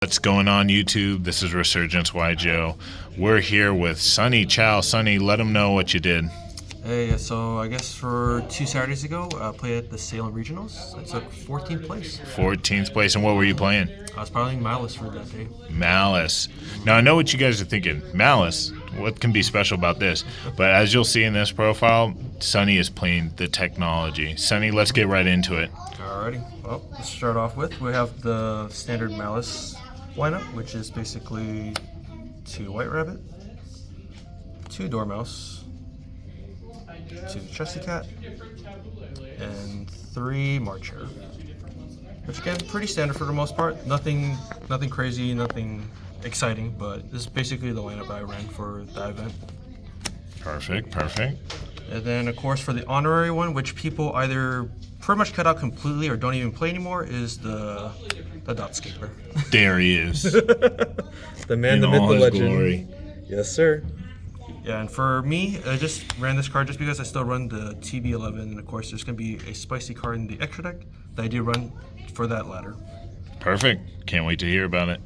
What's going on, YouTube? This is Resurgence Y Joe. We're here with Sunny Chau. Sunny, let them know what you did. Hey, so I guess for 2 Saturdays ago, I played at the Salem Regionals. I took 14th place. 14th place, and what were you playing? I was playing Maliss for that day. Maliss. Now, I know what you guys are thinking. Maliss, what can be special about this? But as you'll see in this profile, Sunny is playing the technology. Sunny, let's get right into it. Alrighty. Well, let's start off with, we have the standard Maliss lineup, which is basically 2 White Rabbit, 2 Dormouse, 2 Trusty Cat, and 3 Marcher. Which again, pretty standard for the most part. Nothing crazy, nothing exciting, but this is basically the lineup I ran for that event. Perfect. And then of course for the honorary one, which people either pretty much cut out completely or don't even play anymore, is the Dotscaper. There he is. The man, in the myth, all the his legend. glory. Yes, sir. Yeah, and for me, I just ran this card just because I still run the TB11, and of course there's going to be a spicy card in the extra deck that I do run for that ladder. Perfect. Can't wait to hear about it.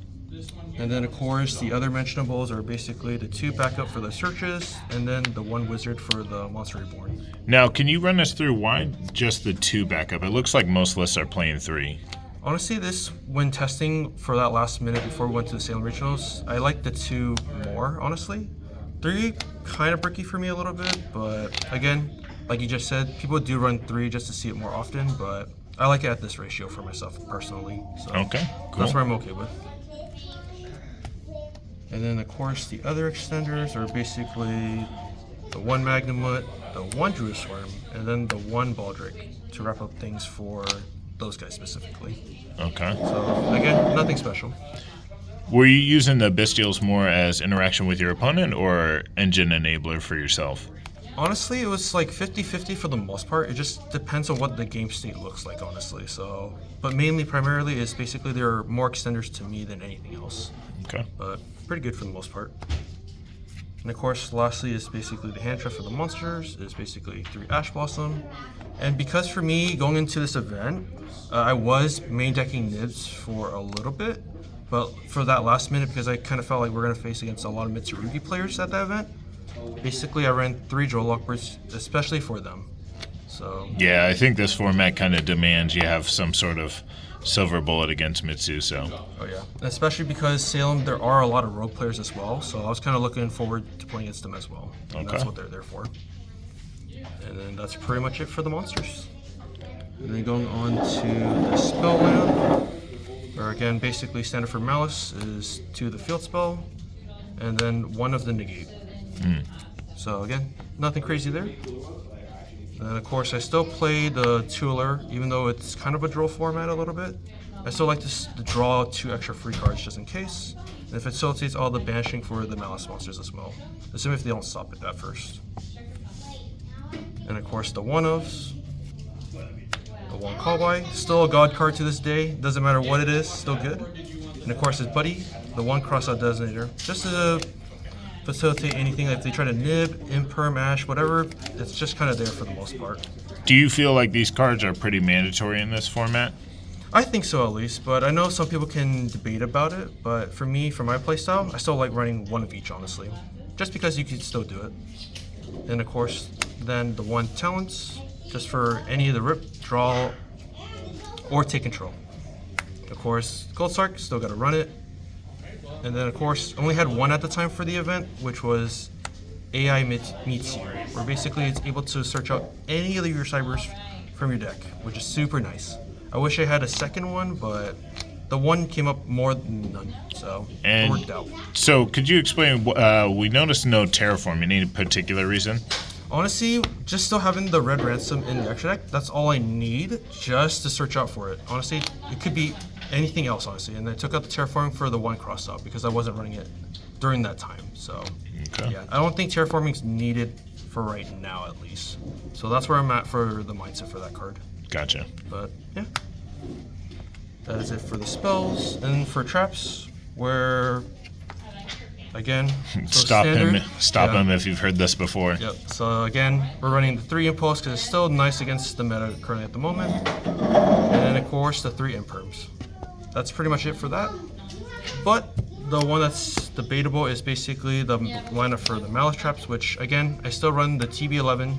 And then of course the other mentionables are basically the 2 backup for the searches, and then the 1 wizard for the Monster Reborn. Now, can you run us through why just the 2 backup? It looks like most lists are playing 3. Honestly, this, when testing for that last minute before we went to the Salem Regionals, I like the 2 more, honestly. 3 kind of bricky for me a little bit, but again, like you just said, people do run 3 just to see it more often, but I like it at this ratio for myself personally. So Okay, cool. That's where I'm okay with. And then of course the other extenders are basically the 1 Magnamut, the 1 Druid Swarm, and then the 1 Baldric to wrap up things for those guys specifically. Okay. So again, nothing special. Were you using the Bestials more as interaction with your opponent or engine enabler for yourself? Honestly, it was like 50-50 for the most part. It just depends on what the game state looks like, honestly. So, but primarily is basically there are more extenders to me than anything else. Okay. But pretty good for the most part. And of course, lastly is basically the hand trap for the monsters. Is basically 3 Ash Blossom. And because for me, going into this event, I was main decking Nibs for a little bit. But for that last minute, because I kind of felt like we're going to face against a lot of Mitsurugi players at that event, basically I ran 3 Droll Birds, especially for them. So Yeah, I think this format kind of demands you have some sort of silver bullet against Mitsu, so. Oh yeah, especially because Salem, there are a lot of rogue players as well, so I was kind of looking forward to playing against them as well. And that's what they're there for. And then that's pretty much it for the monsters. And then going on to the spell lineup, where again, basically standard for Maliss is 2 of the field spell, and then 1 of the negate. So again, nothing crazy there. And then of course I still play the Tueler, even though it's kind of a draw format a little bit. I still like to draw 2 extra free cards just in case. And it facilitates all the banishing for the Maliss monsters as well, assuming if they don't stop it at first. And of course the 1-ofs, the 1 Callby, still a god card to this day, doesn't matter what it is, still good. And of course his buddy, the 1 Crossout Designator, just to facilitate anything. If they try to nib, imperm, ash, whatever, it's just kind of there for the most part. Do you feel like these cards are pretty mandatory in this format? I think so at least, but I know some people can debate about it, but for me, for my playstyle, I still like running 1 of each, honestly. Just because you can still do it. And of course, then the 1 Talents, just for any of the rip, draw, or take control. Of course, Gold Sark, still gotta run it. And then of course, only had 1 at the time for the event, which was AI Meets You, where basically it's able to search out any of your cybers from your deck, which is super nice. I wish I had a second one, but the 1 came up more than none, so it worked out. So could you explain, we noticed no terraform, any particular reason? Honestly, just still having the red ransom in the extra deck, that's all I need just to search out for it. Honestly, it could be anything else, honestly. And I took out the terraforming for the 1 cross-out because I wasn't running it during that time. So, yeah, I don't think terraforming's needed for right now, at least. So that's where I'm at for the mindset for that card. Gotcha. But, yeah. That is it for the spells. And for traps, where again. So Stop standard, him if you've heard this before. Yep. So again, we're running the 3 impulse because it's still nice against the meta currently at the moment. And then of course the 3 imperms. That's pretty much it for that. But the one that's debatable is basically the lineup for the Maliss traps, which again, I still run the TB11,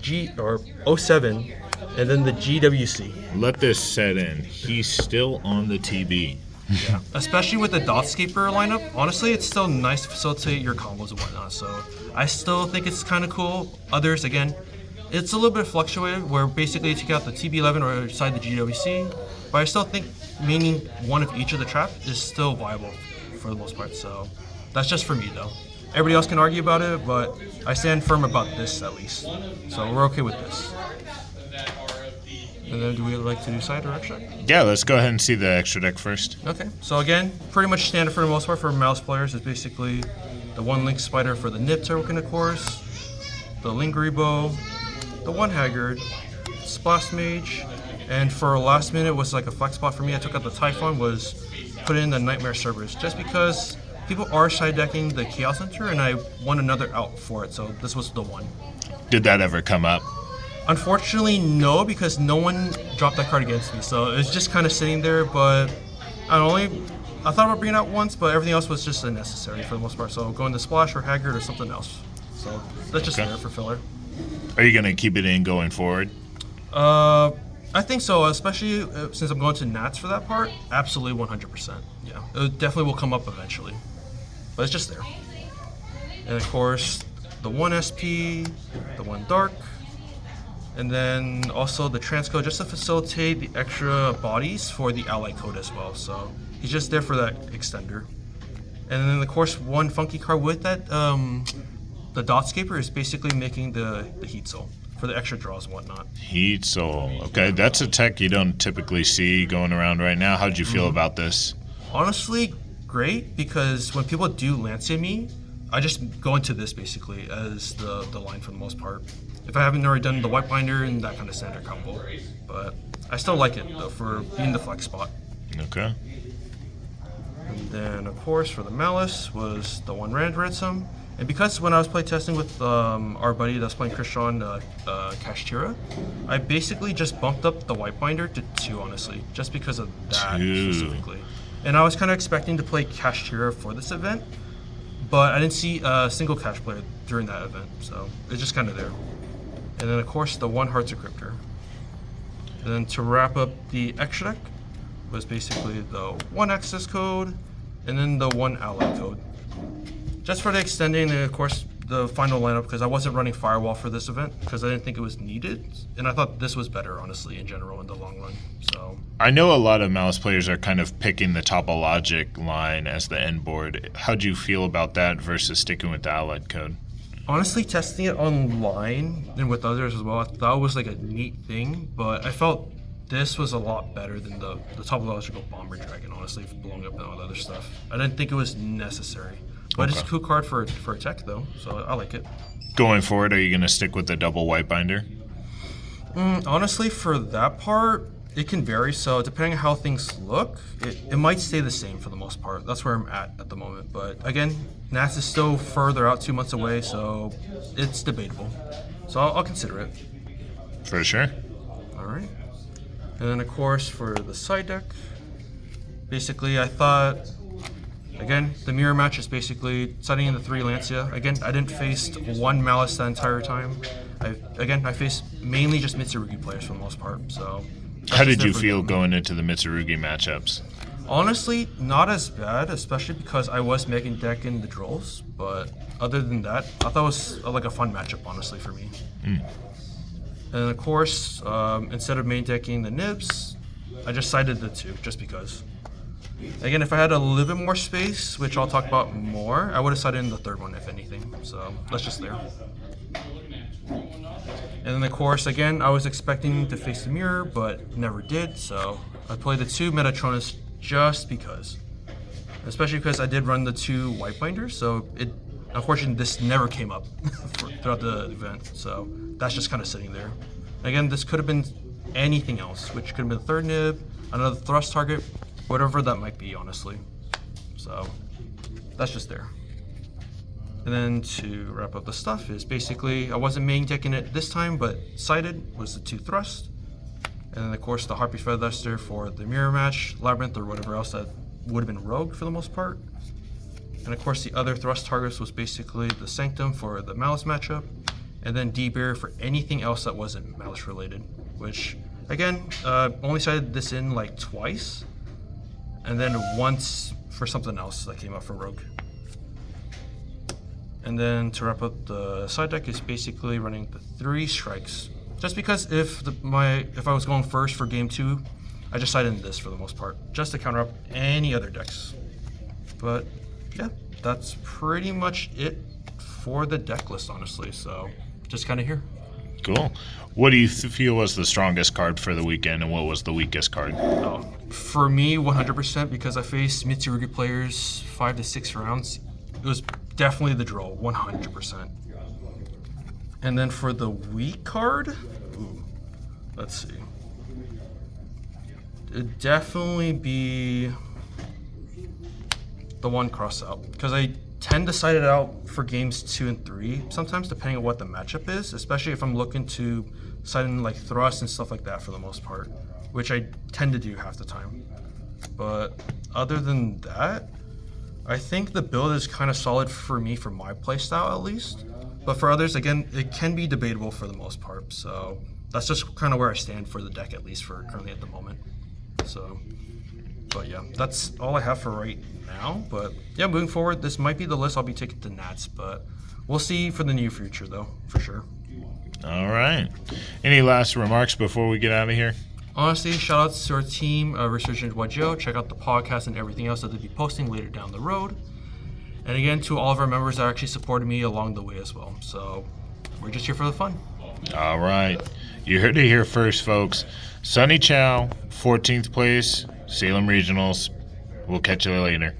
G or 07, and then the GWC. Let this set in. He's still on the TB. Yeah, especially with the Dotscaper lineup. Honestly, it's still nice to facilitate your combos and whatnot. So I still think it's kind of cool. Others, again, it's a little bit fluctuated where basically you take out the TB11 or side the GWC. But I still think meaning one of each of the trap is still viable for the most part. So that's just for me though. Everybody else can argue about it, but I stand firm about this at least. So we're okay with this. And then do we like to do side or extra deck? Yeah, let's go ahead and see the extra deck first. Okay, so again, pretty much standard for the most part for Maliss players is basically the one Link Spider for the Nib token, of course, the Lingery Bow, the one Haggard, Splash Mage, and for last minute was like a flex spot for me. I took out the Typhon, was put in the Nightmare Cerberus just because people are side decking the Chaos Hunter and I want another out for it, so this was the one. Did that ever come up? Unfortunately, no, because no one dropped that card against me, so it's just kind of sitting there. But I thought about bringing it out once, but everything else was just unnecessary for the most part. So going to Splash or Haggard or something else. So that's just there for filler. Are you gonna keep it in going forward? I think so, especially since I'm going to Nats for that part. Absolutely, 100%. Yeah, it definitely will come up eventually, but it's just there. And of course, the one SP, the one Dark. And then also the transcode just to facilitate the extra bodies for the ally code as well. So he's just there for that extender. And then of course one funky card with that, the Dotscaper is basically making the Heat Soul for the extra draws and whatnot. Heat Soul. Okay, that's a tech you don't typically see going around right now. How'd you feel about this? Honestly, great, because when people do Lancia me, I just go into this basically as the line for the most part. If I haven't already done the White Binder and that kind of standard combo. But I still like it though for being the flex spot. Okay. And then of course for the Maliss was the one Ransom. And because when I was playtesting with our buddy that's playing Christian Kashtira, I basically just bumped up the White Binder to 2 honestly, just because of that 2. specifically. And I was kind of expecting to play Kashtira for this event, but I didn't see a single Cash player during that event, so it's just kind of there. And then of course the one Hearts Encryptor. And then to wrap up the extra deck was basically the one access code and then the one ally code. Just for the extending and of course the final lineup, because I wasn't running Firewall for this event because I didn't think it was needed, and I thought this was better honestly in general in the long run. So I know a lot of Maliss players are kind of picking the Topologic line as the end board. How'd you feel about that versus sticking with the allied code? Honestly, testing it online and with others as well, I thought it was like a neat thing, but I felt this was a lot better than the Topological Bomber Dragon, honestly, blowing up and all the other stuff. I didn't think it was necessary. But it's a cool card for a tech though, so I like it. Going forward, are you going to stick with the double White Binder? Honestly, for that part, it can vary. So depending on how things look, it might stay the same for the most part. That's where I'm at the moment. But again, Nats is still further out, 2 months away, so it's debatable. So I'll consider it. For sure. All right. And then of course for the side deck, basically I thought, again, the mirror match is basically setting in the 3 Lancia. Again, I didn't face one Maliss the entire time. I faced mainly just Mitsurugi players for the most part. So how did you feel going into the Mitsurugi matchups? Honestly, not as bad, especially because I was making deck in the Drolls. But other than that, I thought it was like a fun matchup, honestly, for me. And of course, instead of main decking the Nibs, I just sided the 2 just because. Again, if I had a little bit more space, which I'll talk about more, I would have sided in the 3rd one, if anything. So that's just there. And then of course, again, I was expecting to face the mirror, but never did. So I played the 2 Metatronus just because. Especially because I did run the 2 White Binders, so unfortunately this never came up throughout the event. So that's just kind of sitting there. Again, this could have been anything else, which could have been a 3rd Nib, another thrust target, whatever that might be, honestly. So that's just there. And then to wrap up the stuff is basically, I wasn't main decking it this time, but sided was the 2 thrust. And then of course the Harpy Feather Duster for the mirror match, Labyrinth, or whatever else that would have been Rogue for the most part. And of course the other thrust targets was basically the Sanctum for the Maliss matchup, and then D-Bear for anything else that wasn't Maliss related, which again, only cited this in like twice, and then once for something else that came up for Rogue. And then to wrap up the side deck is basically running the 3 strikes. Just because if I was going first for game 2, I just sided in this for the most part, just to counter up any other decks. But yeah, that's pretty much it for the deck list, honestly. So just kind of here. Cool. What do you feel was the strongest card for the weekend, and what was the weakest card? For me, 100%, because I faced Mitsurugi players 5 to 6 rounds. It was definitely the draw, 100%. And then for the weak card, let's see. It'd definitely be the one cross out, because I tend to side it out for games 2 and 3 sometimes, depending on what the matchup is, especially if I'm looking to side in like thrust and stuff like that for the most part, which I tend to do half the time. But other than that, I think the build is kind of solid for me, for my playstyle at least. But for others, again, it can be debatable for the most part. So that's just kind of where I stand for the deck, at least for currently at the moment. So, but yeah, that's all I have for right now. But yeah, moving forward, this might be the list I'll be taking to Nats, but we'll see for the near future though, for sure. All right. Any last remarks before we get out of here? Honestly, shout outs to our team, Resurgent Wajo. Check out the podcast and everything else that they'll be posting later down the road. And again, to all of our members that actually supported me along the way as well. So we're just here for the fun. All right. You heard it here first, folks. Sonny Chau, 14th place, Salem Regionals. We'll catch you later.